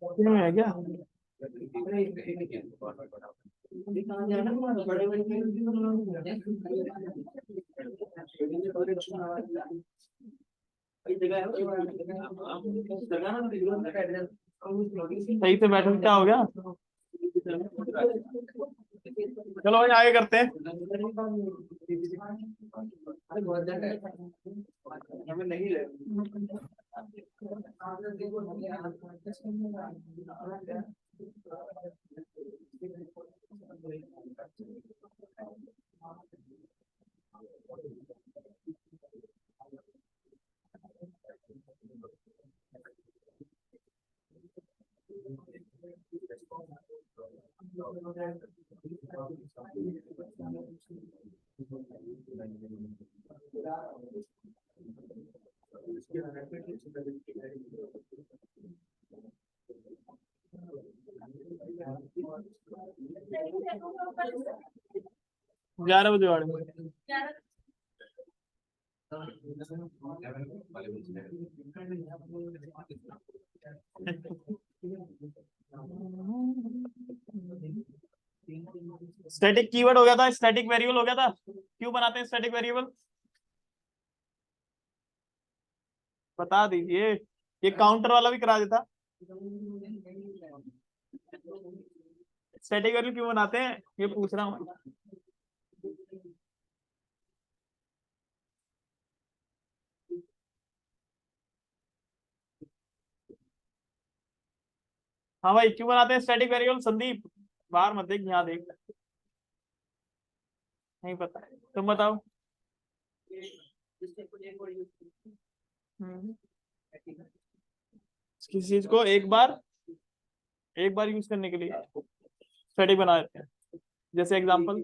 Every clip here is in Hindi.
में है क्या? सही से बैठो, क्या हो गया? चलो भाई आगे करते हैं। ग्यारह बजे वाले स्टैटिक कीवर्ड हो गया था, स्टैटिक वेरिएबल हो गया था। क्यों बनाते हैं स्टैटिक वेरिएबल? बता दीजिए। ये काउंटर वाला भी करा देता। स्टैटिक वेरिएबल क्यों बनाते हैं ये पूछ रहा हूँ। हाँ भाई, क्यों बनाते हैं स्टैटिक वेरिएबल? संदीप बाहर मत देख, यहाँ देख। नहीं पता है, तुम बताओ। हम्म, किसी चीज को एक बार यूज करने के लिए स्टैटिक बना देते हैं। जैसे एग्जांपल,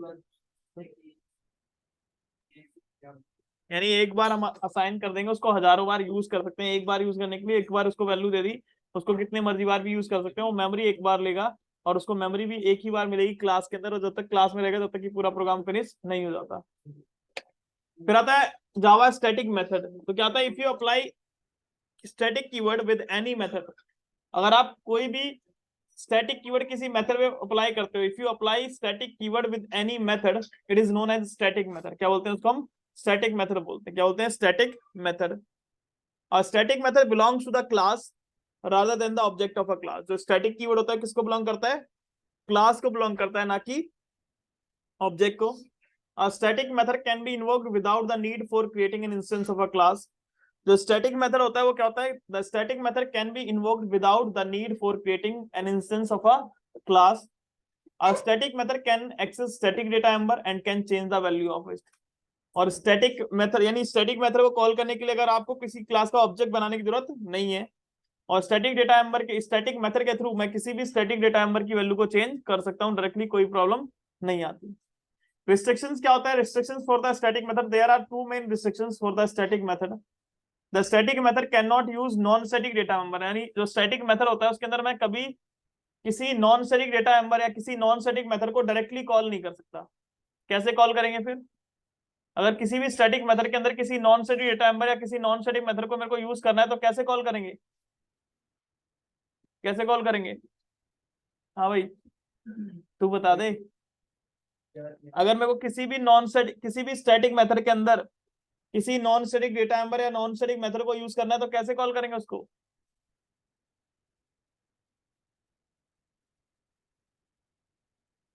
यानी एक बार हम असाइन कर देंगे उसको, हजारों बार यूज कर सकते हैं। एक बार यूज करने के लिए एक बार उसको वैल्यू दे दी, उसको कितने मर्जी बार भी यूज कर सकते हैं। वो मेमोरी एक बार लेगा और उसको मेमोरी भी एक ही बार मिलेगी क्लास के अंदर, और जब तक क्लास में रहेगा तब तक कि पूरा प्रोग्राम फिनिश नहीं हो जाता। फिर आता है जावा स्टैटिक मेथड। तो क्या आता है? If you apply static keyword with any method, अगर आप कोई भी स्टैटिक कीवर्ड किसी मेथड में अप्लाई करते हो, if you apply static keyword with any method, it is known as static method. क्या बोलते हैं उसको? हम स्टैटिक मेथड बोलते हैं। क्या बोलते हैं? Static method. और static method belongs to the class rather than the object of a class. जो स्टैटिक कीवर्ड होता है किसको बिलोंग करता है? क्लास को बिलोंग करता है, ना कि ऑब्जेक्ट को। A static method can be invoked without the need for creating an instance of a class. जो स्टैटिक मेथड होता है वो क्या होता है? The static method can be invoked without the need for creating an instance of a class. A static method can access static data member and can change the value of it. और स्टैटिक मेथड यानी स्टैटिक मेथड को कॉल करने के लिए अगर आपको किसी क्लास का ऑब्जेक्ट बनाने की जरूरत नहीं है, और स्टैटिक डेटा मेंबर के स्टैटिक मेथड के थ्रू मैं किसी भी स्टैटिक डेटा मेंबर की वैल्यू को चेंज कर सकता हूं डायरेक्टली, कोई प्रॉब्लम नहीं आती। रिस्ट्रिक्शंस क्या होता है? Restrictions for the static method, there are two main restrictions for the static method. The static method can not use non static data member. यानी जो स्टैटिक मेथड होता है उसके अंदर मैं कभी किसी नॉन स्टैटिक डेटा मेंबर या किसी नॉन स्टैटिक मेथड को डायरेक्टली कॉल नहीं कर सकता। कैसे कॉल करेंगे फिर? अगर किसी भी स्टैटिक मेथड के अंदर किसी नॉन स्टैटिक डेटा मेंबर या किसी नॉन स्टैटिक मेथड को मेरे को यूज करना है तो कैसे कॉल करेंगे? कैसे कॉल करेंगे? हाँ भाई, तू बता दे। अगर मेरे को किसी भी स्टैटिक मेथड के अंदर किसी नॉन स्टैटिक डेटा मेंबर या नॉन स्टैटिक मेथड को यूज करना है तो कैसे कॉल करेंगे उसको?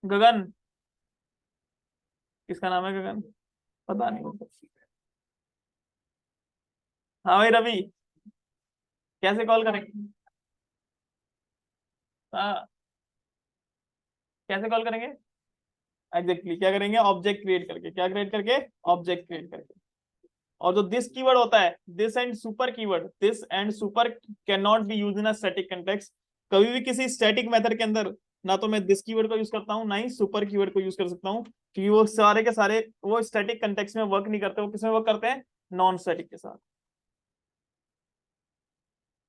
गगन, किसका नाम है गगन? पता नहीं। हाँ भाई रवि, कैसे कॉल करेंगे? हाँ, कैसे कॉल करेंगे? एग्जैक्टली क्या करेंगे? ऑब्जेक्ट क्रिएट करके। क्या क्रिएट करके? ऑब्जेक्ट क्रिएट करके। और जो दिस कीवर्ड होता है, this and super keyword, this and super can not be use in a static context. कभी भी किसी स्टैटिक मेथड के अंदर ना तो मैं दिस कीवर्ड को यूज करता हूँ ना ही सुपर कीवर्ड को यूज कर सकता हूँ, क्योंकि वो सारे के सारे वो स्टैटिक कंटेक्स्ट में वर्क नहीं करते। वो किसमें वर्क करते हैं? नॉन स्टैटिक के साथ।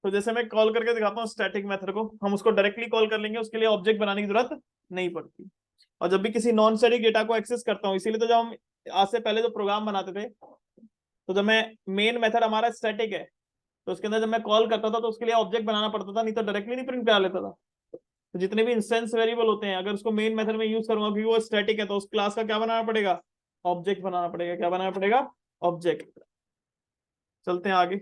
तो जैसे मैं कॉल करके दिखाता हूँ स्टैटिक मेथड को, हम उसको डायरेक्टली कॉल कर लेंगे, उसके लिए ऑब्जेक्ट बनाने की जरूरत नहीं पड़ती। और जब भी किसी नॉन स्टैटिक डेटा को एक्सेस करता हूँ, इसीलिए तो जब हम आज से पहले जो प्रोग्राम बनाते थे, तो जब मैं मेन मेथड हमारा स्टैटिक है, तो उसके अंदर जब मैं कॉल करता था तो उसके लिए ऑब्जेक्ट बनाना पड़ता था, नहीं तो डायरेक्टली नहीं प्रिंट करा लेता था। तो जितने भी इंस्टेंस वेरिएबल होते हैं, अगर उसको मेन मेथड में यूज करूंगा क्योंकि वो स्टैटिक है, तो उस क्लास का क्या बनाना पड़ेगा, ऑब्जेक्ट बनाना पड़ेगा। क्या बनाना पड़ेगा, ऑब्जेक्ट। चलते हैं आगे।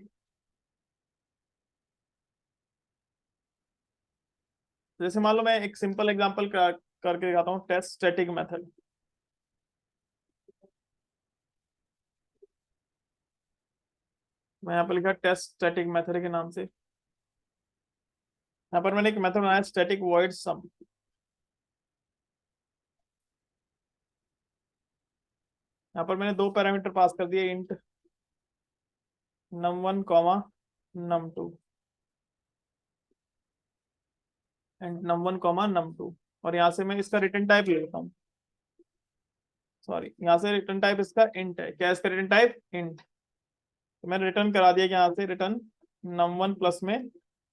जैसे मान लो मैं एक सिंपल एग्जांपल करके दिखाता हूँ, टेस्ट स्टैटिक मेथड। मैं यहाँ पर लिखा टेस्ट स्टैटिक मेथड के नाम से। यहाँ पर मैंने एक मेथड बनाया स्टैटिक वॉइड सम। यहाँ पर मैंने दो पैरामीटर पास कर दिए, int num1 comma num2 and num1 comma num2। और यहाँ से मैं इसका रिटर्न टाइप ले लेता हूँ। सॉरी, यहाँ से रिटर्न टाइप इसका इंट है। क्या है इसका रिटर्न टाइप, इंट। तो मैंने रिटर्न करा दिया कि यहाँ से रिटर्न num1 प्लस में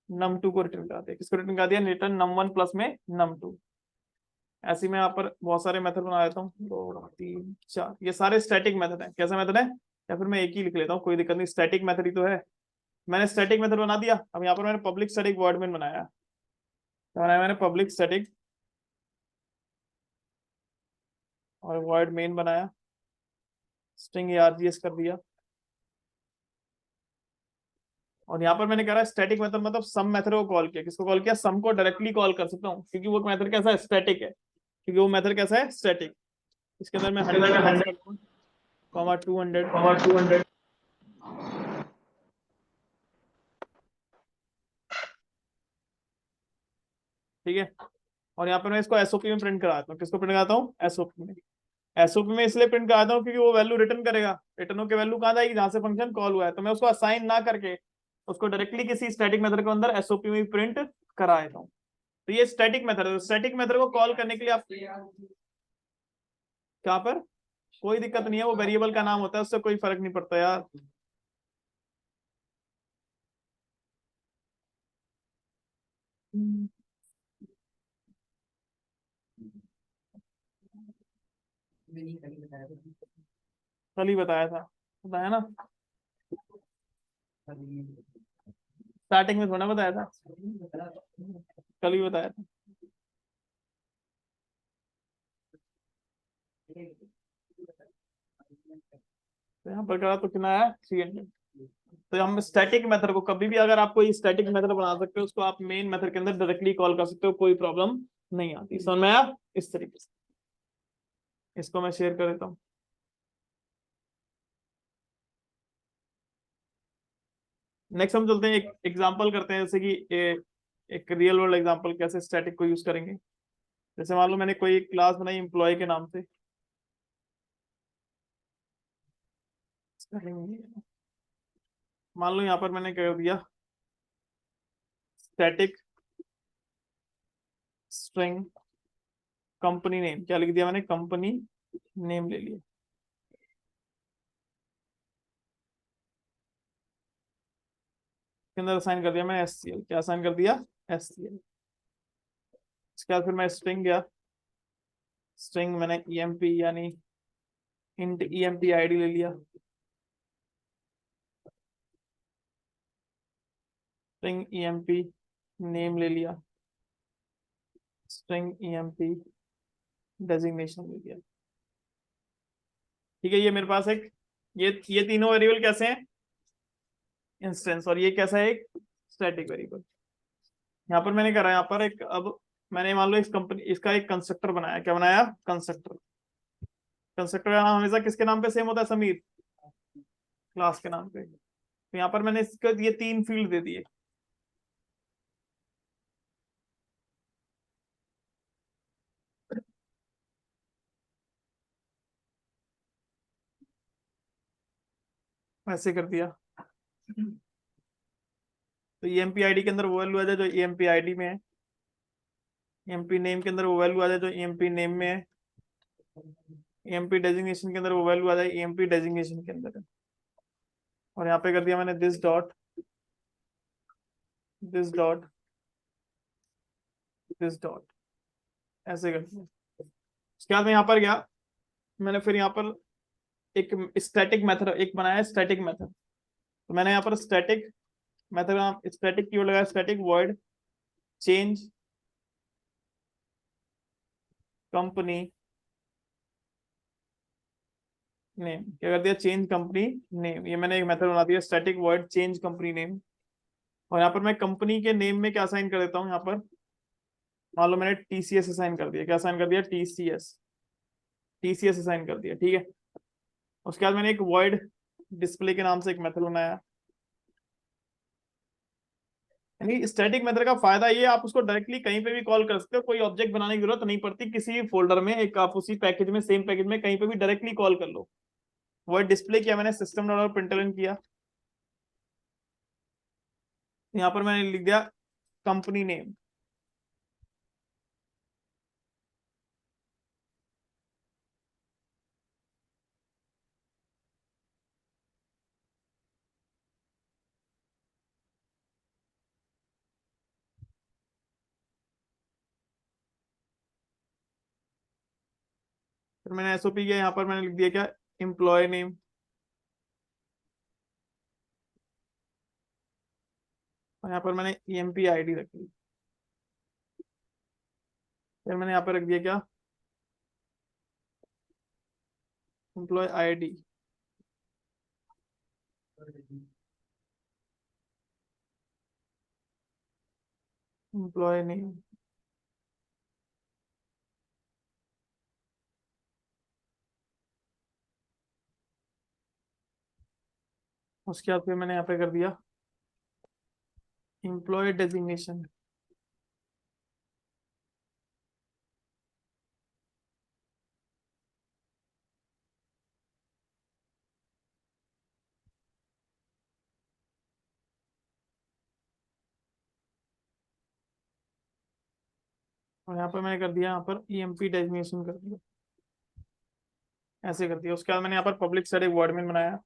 num2 को रिटर्न करा दिया। किसको रिटर्न करा दिया, रिटर्न num1 प्लस में num2। ऐसे ही मैं यहाँ पर बहुत सारे मेथड बना लेता हूँ, 2 3 4। ये सारे स्टैटिक मेथड है। कैसा मेथड है, या फिर मैं एक ही लिख लेता हूँ, कोई दिक्कत नहीं, स्टैटिक मेथड ही तो है। मैंने स्टैटिक मेथड बना दिया। अब यहाँ पर मैंने पब्लिक स्टैटिक वर्ड मेन बनाया। तो बनाया मैंने पब्लिक स्टैटिक और वर्ड मेन बनाया, स्ट्रिंग आरजीएस कर दिया। और यहाँ पर मैंने कह रहा है स्टैटिक मेथड मतलब सम मेथड को कॉल किया। किसको कॉल किया, सम को डायरेक्टली कॉल कर सकता हूँ क्योंकि वो मेथड कैसा है, स्टैटिक है। क्योंकि वो मेथड कैसा है, स्टैटिक। इसके अंदर मैं 100 पास करूंगा, कॉमा 200। ठीक है। और यहाँ पर मैं इसको एसओपी में प्रिंट कराता हूँ। किसको प्रिंट कराता हूँ, एसओपी में। एसओपी में इसलिए प्रिंट कराता हूँ क्योंकि वो वैल्यू रिटर्न करेगा। रिटर्न होकर वैल्यू कहाँ जाएगी, जहां से फंक्शन कॉल हुआ है। तो मैं उसको असाइन ना करके उसको डायरेक्टली किसी स्टैटिक मेथड के अंदर एसओपी में प्रिंट करा देता हूँ। तो ये स्टैटिक मेथड है। स्टैटिक मेथड को कॉल करने के लिए आप कहाँ पर, कोई दिक्कत नहीं है, वो वेरिएबल का नाम होता है, उससे कोई फर्क नहीं पड़ता यार। कल ही बताया था, बताया ना, स्टार्टिंग में थोड़ा बताया था, कल ही बताया था। तो यहाँ पर करा तो कितना है, 300। तो हम स्टैटिक मेथड को कभी भी, अगर आप कोई स्टैटिक मेथड बना सकते हो, उसको आप मेन मेथड के अंदर डायरेक्टली कॉल कर सकते हो, कोई प्रॉब्लम नहीं आती। समझ में आया, इस तरीके से। इसको मैं शेयर कर देता हूँ। नेक्स्ट हम चलते हैं, एक एग्जांपल करते हैं, जैसे कि एक रियल वर्ल्ड एग्जांपल कैसे स्टैटिक को यूज करेंगे। जैसे मान लो मैंने कोई क्लास बनाई एम्प्लॉय के नाम से। मान लो यहाँ पर मैंने कर दिया स्टैटिक स्ट्रिंग कंपनी नेम। क्या लिख दिया मैंने, कंपनी नेम ले लिया। इसके अंदर असाइन कर दिया मैंने एससीएल। क्या असाइन कर दिया, एससीएल। इसके बाद फिर मैं स्ट्रिंग गया, स्ट्रिंग मैंने ईएमपी यानी इंट ईएमपी आईडी ले लिया। स्ट्रिंग ईएमपी नेम ले लिया, स्ट्रिंग ईएमपी डेजिग्नेशन ले लिया। ठीक है, ये मेरे पास एक, ये तीनों वेरिएबल कैसे हैं, इंस्टेंस। और ये कैसा है, एक स्टैटिक वेरिएबल। यहाँ पर मैंने करा, यहाँ पर एक, अब मैंने मान लो इस कंपनी, इसका एक कंस्ट्रक्टर बनाया। क्या बनाया, कंस्ट्रक्टर। कंस्ट्रक्टर का नाम हमेशा किसके नाम पे सेम होता है, समीर, क्लास के नाम पे। तो यहाँ पर मैंने इसको ये 3 फील्ड दे दिए। ऐसे कर दिया। तो ईएमपी आईडी के अंदर वो वैल्यू आ जाए जो ईएमपी आईडी में है, ईएमपी नेम के अंदर वो वैल्यू आ जाए जो ईएमपी नेम में है, ईएमपी डेजिग्नेशन के अंदर वो वैल्यू आ जाए ईएमपी डेजिग्नेशन के अंदर है। और यहाँ पे कर दिया मैंने this dot, this dot, this dot, ऐसे कर दिया। उसके बाद मैं यहाँ पर गया, मैंने फिर यहाँ पर एक स्टैटिक मेथड एक बनाया, स्टैटिक मेथड। तो मैंने यहाँ पर स्टैटिक मेथड आप स्टैटिक कीवर्ड लगाया, static void change company name. क्या कर दिया, चेंज कंपनी नेम। ये मैंने एक मेथड बना दिया, static void change company name. और यहाँ पर मैं कंपनी के नेम में क्या साइन कर देता हूँ, यहाँ पर मान लो मैंने टीसीएस असाइन कर दिया। क्या साइन कर दिया, टीसीएस, टीसीएस असाइन कर दिया, ठीक है। उसके बाद मैंने एक वॉइड डिस्प्ले के नाम से एक मेथड बनाया। यानी स्टैटिक मेथड का फायदा ये, आप उसको डायरेक्टली कहीं पे भी कॉल कर सकते हो, कोई ऑब्जेक्ट बनाने की जरूरत नहीं पड़ती। किसी भी फोल्डर में एक आप उसी पैकेज में, सेम पैकेज में कहीं पे भी डायरेक्टली कॉल कर लो। वॉइड डिस्प्ले किया मैंने, सिस्टम डॉट प्रिंटलन किया। यहाँ पर मैंने लिख दिया कंपनी नेम। फिर मैंने एसओपी किया, यहाँ पर मैंने लिख दिया क्या, एम्प्लॉय नेम। और यहाँ पर मैंने ईएमपी आईडी रख दी। फिर मैंने यहाँ पर रख दिया क्या, एम्प्लॉय आईडी, एम्प्लॉय नेम। उसके बाद फिर मैंने यहाँ पे कर दिया एम्प्लॉय डेजिग्नेशन। और यहाँ पर मैंने कर दिया, यहाँ पर ईएमपी डेजिग्नेशन कर दिया, ऐसे कर दिया। उसके बाद मैंने यहाँ पर पब्लिक साइड एक वर्डमेन बनाया।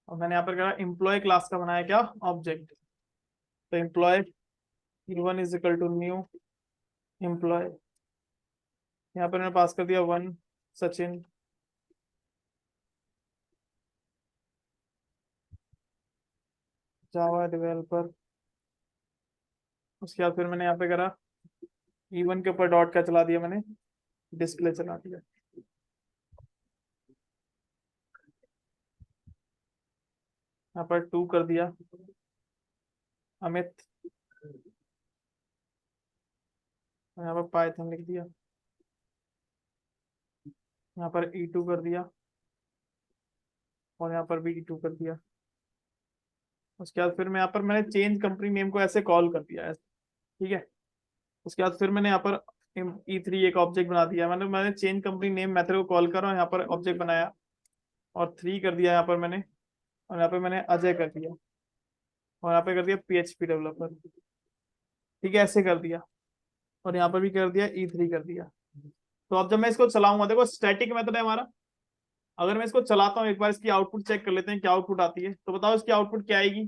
और मैंने यहाँ पर करा एम्प्लॉय क्लास का बनाया क्या, ऑब्जेक्ट। तो employee one is equal to new employee. यहाँ पर मैंने पास कर दिया वन सचिन। Java developer. उसके बाद फिर मैंने यहाँ पे करा E1 के ऊपर डॉट का चला दिया मैंने, डिस्प्ले चला दिया। यहाँ पर टू कर दिया अमित। यहाँ पर पाइथन लिख दिया। यहाँ पर E2 कर दिया, और यहाँ पर भी E2 कर दिया। उसके बाद फिर मैं यहाँ पर मैंने चेंज कंपनी नेम को ऐसे कॉल कर दिया ऐसे, ठीक है। उसके बाद फिर मैंने यहाँ पर E3 एक ऑब्जेक्ट बना दिया। मैंने चेंज कंपनी नेम मेथड को कॉल करा और यहाँ पर ऑब्जेक्ट बनाया, और 3 कर दिया यहाँ पर मैंने। और यहाँ पे मैंने अजय कर दिया, और यहाँ पे कर दिया PHP डेवलपर, ठीक है, ऐसे कर दिया। और यहाँ पर भी कर दिया, E3 कर दिया। तो अब जब मैं इसको चलाऊंगा, देखो स्टैटिक मेथड है हमारा। अगर मैं इसको चलाता हूँ एक बार, इसकी आउटपुट चेक कर लेते हैं क्या आउटपुट आती है। तो बताओ इसकी आउटपुट क्या आएगी,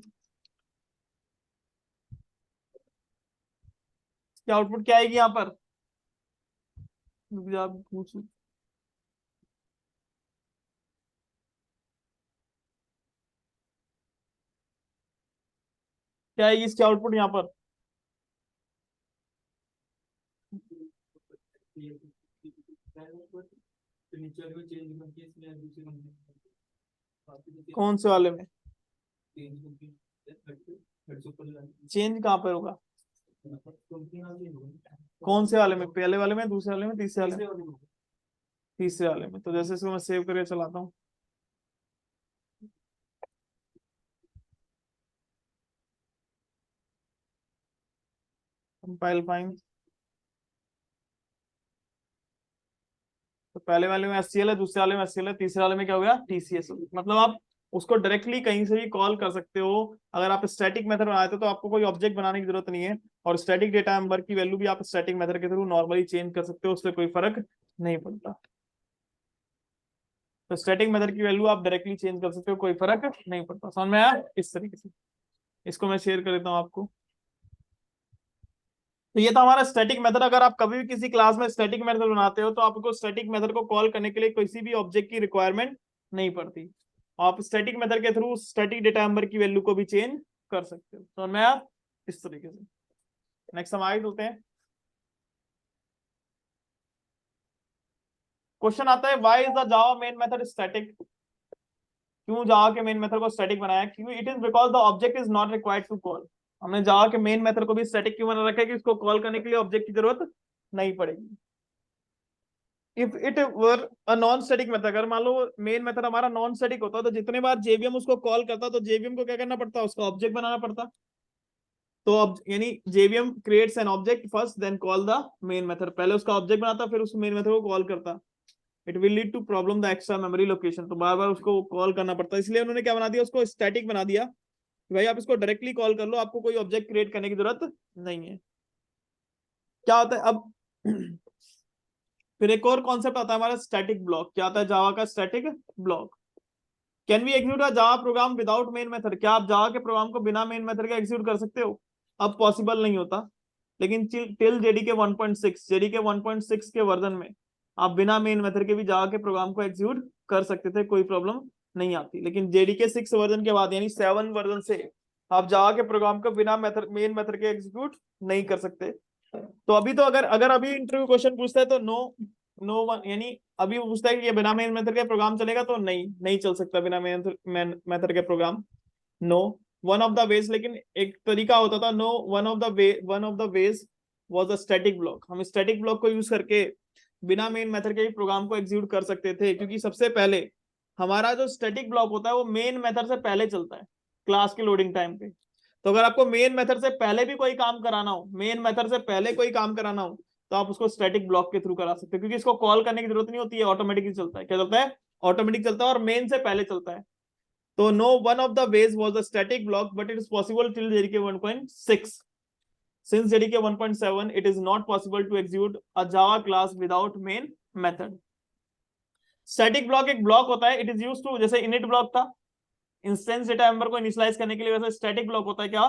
इसकी आउटपुट क्या आएगी यहाँ पर, आप पूछो क्या आएगी इसकी आउटपुट यहाँ पर। कौन से वाले में, चेंज कहाँ पर होगा, कौन से वाले में, पहले वाले में, दूसरे वाले में, तीसरे वाले में, तीसरे वाले में। तो जैसे इसको मैं सेव करके चलाता हूँ, कंपाइल फाइन। तो पहले वाले में SCL है, दूसरे वाले में SCL है, तीसरे वाले में क्या हो गया, TCS। मतलब आप उसको डायरेक्टली कहीं से भी कॉल कर सकते हो। अगर आप स्टैटिक मेथड बनाते हो तो आपको कोई ऑब्जेक्ट बनाने की जरूरत नहीं है। और स्टैटिक डेटा नंबर की वैल्यू भी आप स्टैटिक मेथड के थ्रू नॉर्मली चेंज कर सकते हो, उससे कोई फर्क नहीं पड़ता। तो स्टैटिक मेथड की वैल्यू आप डायरेक्टली चेंज कर सकते हो, कोई फर्क नहीं पड़ता। समझ में आया, इस तरीके से। इसको मैं शेयर कर देता हूँ आपको। तो ये था हमारा स्टैटिक मेथड। अगर आप कभी भी किसी क्लास में स्टैटिक मेथड बनाते हो तो आपको स्टैटिक मेथड को कॉल करने के लिए किसी भी ऑब्जेक्ट की रिक्वायरमेंट नहीं पड़ती। आप स्टैटिक मेथड के थ्रू स्टैटिक डेटा नंबर की वैल्यू को भी चेंज कर सकते हो। तो मैं आप इस तरीके से नेक्स्ट हम आगे चलते हैं। क्वेश्चन आता है why is the Java main method static. क्यों जावा के मेन मेथड को स्टैटिक बनाया? क्योंकि it is because the object is not required to call. हमने जावा के मेन मेथड को भी स्टैटिक क्यों बना रखा है कि इसको कॉल करने के लिए ऑब्जेक्ट की जरूरत नहीं पड़ेगी। If it were a non static method, अगर मान लो मेन मेथड हमारा नॉन स्टैटिक होता तो जितने बार जेवीएम उसको कॉल करता तो जेवीएम को क्या करना पड़ता, उसका ऑब्जेक्ट बनाना पड़ता। तो अब यानी JVM creates an object first then call the main method, पहले उसका ऑब्जेक्ट बनाता फिर उस मेन मेथड को कॉल करता। It will lead to problem the extra memory location, तो बार बार उसको कॉल करना पड़ता है। इसलिए उन्होंने क्या बना दिया, उसको स्टैटिक बना दिया। भाई आप इसको डायरेक्टली कॉल कर लो, आपको कोई ऑब्जेक्ट क्रिएट करने की जरूरत नहीं है। क्या होता है अब फिर एक और कॉन्सेप्ट आता है हमारा स्टैटिक ब्लॉक। क्या आता है जावा का static block? Can we execute a Java program without main method? क्या आप जावा के प्रोग्राम को बिना मेन मेथड के एग्जीक्यूट कर सकते हो? अब पॉसिबल नहीं होता, लेकिन टिल जेडीके 1.6, जेडीके 1.6 के वर्जन में आप बिना मेन मेथड के भी जावा के प्रोग्राम को एग्जीक्यूट कर सकते थे, कोई प्रॉब्लम नहीं आती। लेकिन जेडीके 6 वर्जन के बाद यानी 7 वर्जन से आप जावा के प्रोग्राम को बिना मेन मेथड के एग्जीक्यूट नहीं कर सकते। तो अभी तो अगर अगर अभी इंटरव्यू क्वेश्चन पूछता है तो नो नो वन, यानी अभी वो पूछता है कि ये बिना मेन मेथड के प्रोग्राम चलेगा तो नहीं, नहीं चल सकता बिना मेन मेथड के program. No one of the ways, लेकिन एक तरीका होता था। No one of the ways was a static block. हम स्टैटिक ब्लॉक को यूज करके बिना मेन मेथड के प्रोग्राम को एग्जीक्यूट कर सकते थे, क्योंकि सबसे पहले हमारा जो स्टैटिक ब्लॉक होता है वो मेन मेथड से पहले चलता है क्लास के लोडिंग टाइम पे। तो अगर आपको मेन मेथड से पहले भी कोई काम कराना हो, मेन मेथड से पहले कोई काम कराना हो तो आप उसको स्टैटिक ब्लॉक के थ्रू करा सकते हो, क्योंकि इसको कॉल करने की जरूरत नहीं होती है, ऑटोमेटिकली चलता है। क्या चलता है? ऑटोमेटिक चलता है और मेन से पहले चलता है। तो no one of the ways was a static block but it is possible till JDK 1.6। Since JDK 1.7 it is not possible to execute a Java class without main method. Static block एक ब्लॉक होता है, इट इज यूज टू, जैसे इनिट ब्लॉक था इंस्टेंस डेटा मेंबर को इनिशियलाइज करने के लिए, वैसे स्टैटिक ब्लॉक होता है क्या,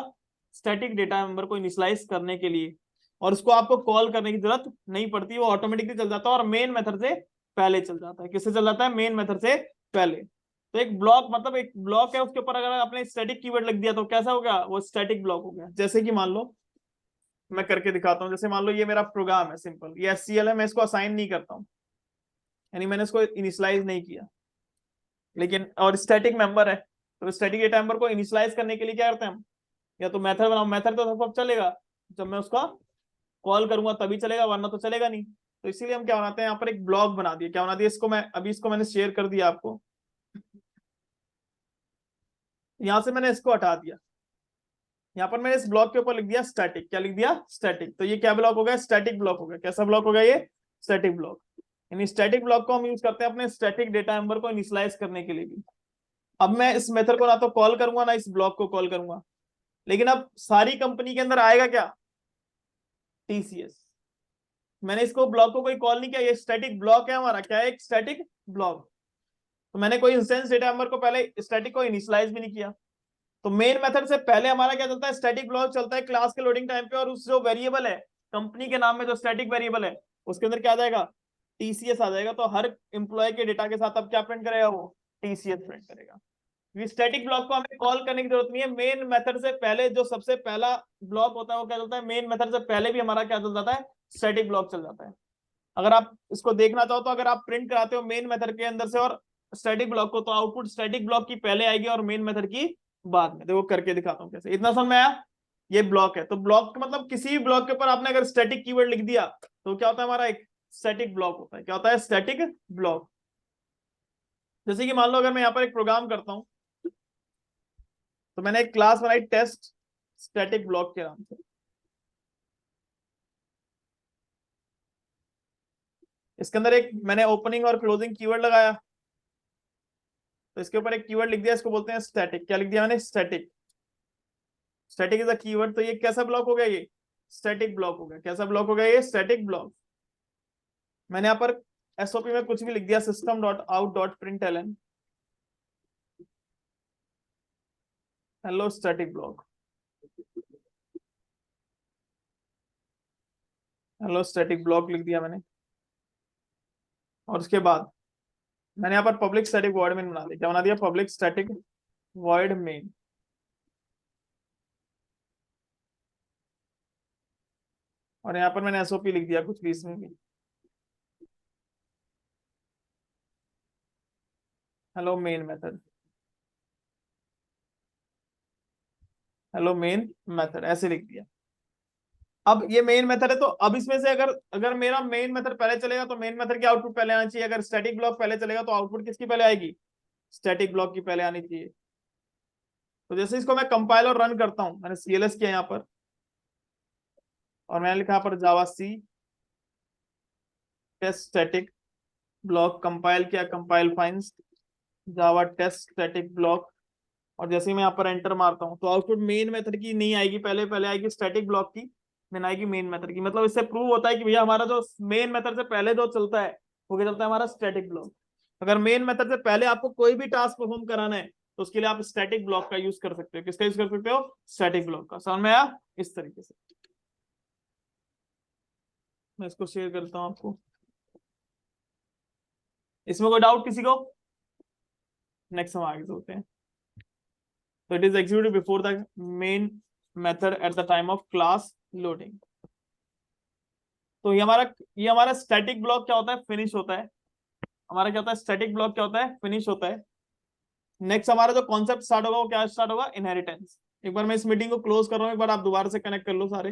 स्टैटिक डेटा मेंबर को इनिशियलाइज करने के लिए। और उसको आपको कॉल करने की जरूरत नहीं पड़ती, वो ऑटोमेटिकली चल जाता है और मेन मेथड से पहले चल जाता है। किससे चल जाता है? मेन मेथड से पहले। तो एक ब्लॉक मतलब एक ब्लॉक है, उसके ऊपर अगर आपने स्टैटिक कीवर्ड लिख दिया तो कैसा हो गया, वो स्टैटिक ब्लॉक हो गया। जैसे कि मान लो मैं करके दिखाता हूँ, जैसे मान लो ये मेरा प्रोग्राम है सिंपल, ये एससीएल है, मैं इसको असाइन नहीं करता हूँ, यानी मैंने इसको इनिशियलाइज नहीं किया, लेकिन और स्टैटिक मेंबर है। तो स्टैटिक डेटा मेंबर को इनिशियलाइज करने के लिए क्या करते हैं हम, या तो मेथड बनाओ, मेथड तो सब चलेगा जब मैं उसका कॉल करूंगा तभी चलेगा, वरना तो चलेगा नहीं। तो इसीलिए हम क्या बनाते हैं, यहाँ पर एक ब्लॉक बना दिया। क्या बना दिया इसको, मैं अभी इसको मैंने शेयर कर दिया आपको, यहां से मैंने इसको हटा दिया, यहाँ पर मैंने इस ब्लॉक के ऊपर लिख दिया स्टैटिक। क्या लिख दिया? स्टैटिक। तो ये क्या ब्लॉक हो गया? स्टैटिक ब्लॉक हो गया। कैसा ब्लॉक हो गया ये? Static block. यानी स्टैटिक ब्लॉक को हम यूज करते हैं अपने स्टैटिक डेटा मेंबर को इनिशियलाइज करने के लिए भी। अब मैं इस मेथड को ना तो कॉल करूंगा ना इस ब्लॉक को कॉल करूंगा, लेकिन अब सारी कंपनी के अंदर आएगा क्या? टीसीएस। मैंने इसको ब्लॉक को कोई कॉल नहीं किया, ये स्टैटिक ब्लॉक है हमारा। क्या है? एक स्टैटिक ब्लॉक। तो मैंने कोई इंस्टेंस डेटा मेंबर को पहले स्टैटिक को इनिशियलाइज भी नहीं किया। तो मेन मेथड से पहले हमारा क्या चलता है? स्टैटिक ब्लॉक चलता है क्लास के लोडिंग टाइम पे, और उस जो वेरिएबल है कंपनी के नाम में जो स्टैटिक वेरिएबल है उसके अंदर क्या आ जाएगा? टीसीएस आ जाएगा। तो हर एम्प्लॉय के डेटा के साथ अब क्या प्रिंट करेगा? वो टीसीएस प्रिंट करेगा। स्टैटिक ब्लॉक को हमें कॉल करने की जरूरत नहीं है, मेन मेथड से पहले जो सबसे पहला ब्लॉक होता है वो क्या चलता है? मेन मेथड से पहले भी हमारा क्या चल जाता है? स्टैटिक ब्लॉक चल जाता है। अगर आप इसको देखना चाहो तो अगर आप प्रिंट कराते हो मेन मेथड के अंदर से और स्टैटिक ब्लॉक को, तो आउटपुट स्टैटिक ब्लॉक की पहले आएगी और मेन मेथड की बाद में। देखो करके दिखाता हूँ कैसे। इतना समझ में आया? ये ब्लॉक है। तो ब्लॉक मतलब किसी भी ब्लॉक के ऊपर आपने अगर स्टैटिक कीवर्ड लिख दिया तो क्या होता है? हमारा एक स्टैटिक ब्लॉक होता है। क्या होता है? Static block. जैसे कि मान लो अगर मैं यहाँ पर एक प्रोग्राम करता हूँ, तो मैंने एक क्लास बनाई टेस्ट स्टैटिक ब्लॉक के नाम से। इसके अंदर एक मैंने ओपनिंग और क्लोजिंग कीवर्ड लगाया, तो इसके ऊपर एक कीवर्ड लिख दिया, इसको बोलते हैं स्टैटिक। क्या लिख दिया मैंने? Static. Static is a keyword. तो ये कैसा ब्लॉक हो गया? ये स्टैटिक ब्लॉक हो गया। कैसा ब्लॉक हो गया? ये स्टैटिक ब्लॉक। मैंने यहाँ पर एसओपी में कुछ भी लिख दिया, system dot out dot println hello static block. Hello static block लिख दिया मैंने, और उसके बाद मैंने यहाँ पर पब्लिक स्टैटिक वॉइड मेन बना दिया। क्या बना दिया? Public static void main. और यहाँ पर मैंने एसओपी लिख दिया कुछ भी इसमें भी। Hello main method, hello main method ऐसे लिख दिया। अब ये मेन मेथड है, तो अब इसमें से अगर अगर मेरा मेन मेथड पहले चलेगा तो मेन मेथड की आउटपुट पहले आनी चाहिए। अगर स्टैटिक ब्लॉक पहले चलेगा तो आउटपुट किसकी पहले आएगी? स्टैटिक ब्लॉक की पहले आनी चाहिए। तो जैसे इसको मैं कंपाइल और रन करता हूं, मैंने सीएलएस किया यहाँ पर, और मैंने लिखा यहाँ पर Java C test static block, compile किया, compile finds Java test static block, और जैसे ही मैं यहाँ पर एंटर मारता हूँ तो आउटपुट मेन मेथड की नहीं आएगी, पहले पहले आएगी स्टैटिक ब्लॉक की, देन आएगी मेन मेथड की। मतलब इससे प्रूव होता है कि भैया हमारा जो मेन मेथड से पहले जो चलता है वो क्या चलता है? हमारा स्टैटिक ब्लॉक। अगर मेन मेथड से पहले आपको कोई भी टास्क परफॉर्म कराना है तो उसके लिए आप स्टैटिक ब्लॉक का यूज कर सकते हो। किसका यूज कर सकते हो? स्टैटिक ब्लॉक का। समझ में आया? इस तरीके से मैं इसको शेयर करता हूँ आपको। इसमें कोई डाउट किसी को? नेक्स्ट हम आगे चलते हैं। So it is executed before the main method at the time of class loading. तो ये हमारा स्टैटिक ब्लॉक क्या होता है? फिनिश होता है। हमारा क्या होता है? स्टैटिक ब्लॉक क्या होता है? फिनिश होता है। नेक्स्ट हमारा जो कॉन्सेप्ट स्टार्ट होगा वो क्या स्टार्ट होगा? इनहेरिटेंस। एक बार मैं इस मीटिंग को क्लोज कर रहा हूँ, एक बार आप दोबारा से कनेक्ट कर लो सारे।